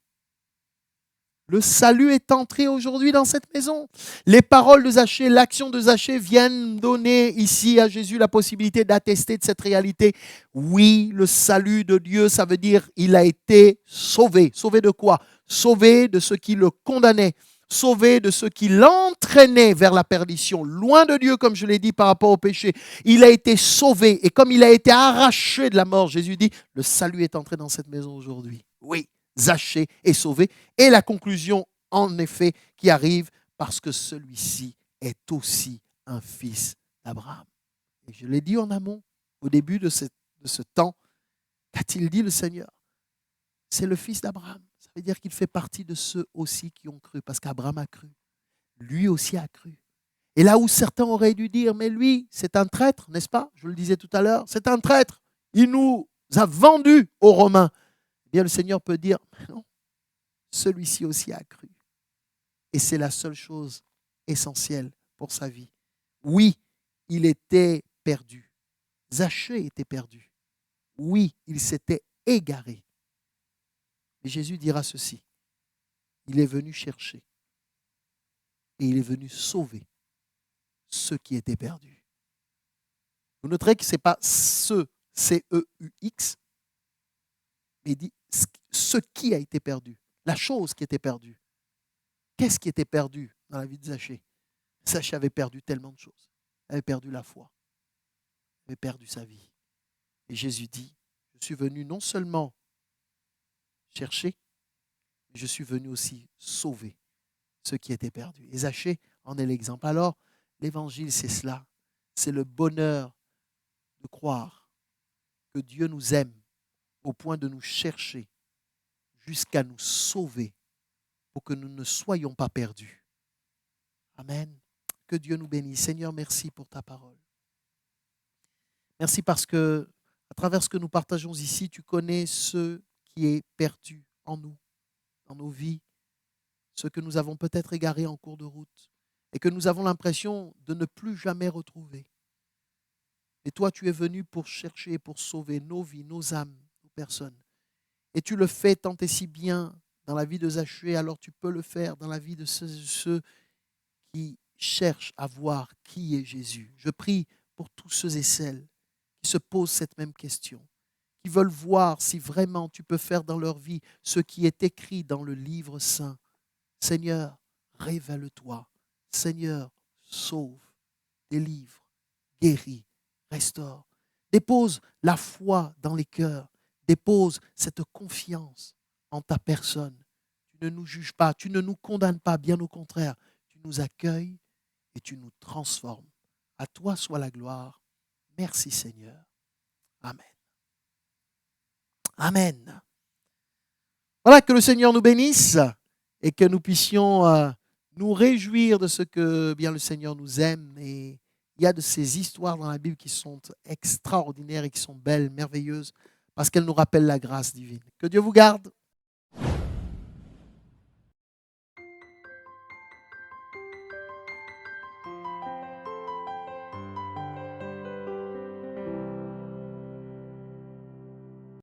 Le salut est entré aujourd'hui dans cette maison. Les paroles de Zachée, l'action de Zachée viennent donner ici à Jésus la possibilité d'attester de cette réalité. Oui, le salut de Dieu, ça veut dire il a été sauvé. Sauvé de quoi? Sauvé de ce qui le condamnait. Sauvé de ce qui l'entraînait vers la perdition, loin de Dieu, comme je l'ai dit par rapport au péché. Il a été sauvé et comme il a été arraché de la mort, Jésus dit, le salut est entré dans cette maison aujourd'hui. Oui, Zachée est sauvé. Et la conclusion, en effet, qui arrive parce que celui-ci est aussi un fils d'Abraham. Et je l'ai dit en amont, au début de ce temps, qu'a-t-il dit le Seigneur? C'est le fils d'Abraham. Ça veut dire qu'il fait partie de ceux aussi qui ont cru, parce qu'Abraham a cru. Lui aussi a cru. Et là où certains auraient dû dire, mais lui, c'est un traître, n'est-ce pas? Je le disais tout à l'heure, c'est un traître. Il nous a vendus aux Romains. Eh bien, le Seigneur peut dire, non, celui-ci aussi a cru. Et c'est la seule chose essentielle pour sa vie. Oui, il était perdu. Zachée était perdu. Oui, il s'était égaré. Et Jésus dira ceci, il est venu chercher et il est venu sauver ceux qui étaient perdus. Vous noterez que ce n'est pas ceux, C-E-U-X, mais il dit ce qui a été perdu, la chose qui était perdue. Qu'est-ce qui était perdu dans la vie de Zachée? Zachée avait perdu tellement de choses. Il avait perdu la foi, il avait perdu sa vie. Et Jésus dit, je suis venu non seulement chercher, mais je suis venu aussi sauver ce qui était perdu. Et Zachée en est l'exemple. Alors, l'évangile, c'est cela. C'est le bonheur de croire que Dieu nous aime au point de nous chercher jusqu'à nous sauver pour que nous ne soyons pas perdus. Amen. Que Dieu nous bénisse. Seigneur, merci pour ta parole. Merci parce que, à travers ce que nous partageons ici, tu connais ce qui est perdu en nous, dans nos vies, ce que nous avons peut-être égaré en cours de route et que nous avons l'impression de ne plus jamais retrouver. Et toi, tu es venu pour chercher, pour sauver nos vies, nos âmes, nos personnes. Et tu le fais tant et si bien dans la vie de Zachée, alors tu peux le faire dans la vie de ceux qui cherchent à voir qui est Jésus. Je prie pour tous ceux et celles qui se posent cette même question, qui veulent voir si vraiment tu peux faire dans leur vie ce qui est écrit dans le livre saint. Seigneur, révèle-toi. Seigneur, sauve, délivre, guéris, restaure. Dépose la foi dans les cœurs. Dépose cette confiance en ta personne. Tu ne nous juges pas, tu ne nous condamnes pas, bien au contraire. Tu nous accueilles et tu nous transformes. À toi soit la gloire. Merci Seigneur. Amen. Amen. Voilà, que le Seigneur nous bénisse et que nous puissions nous réjouir de ce que bien le Seigneur nous aime. Et il y a de ces histoires dans la Bible qui sont extraordinaires et qui sont belles, merveilleuses, parce qu'elles nous rappellent la grâce divine. Que Dieu vous garde.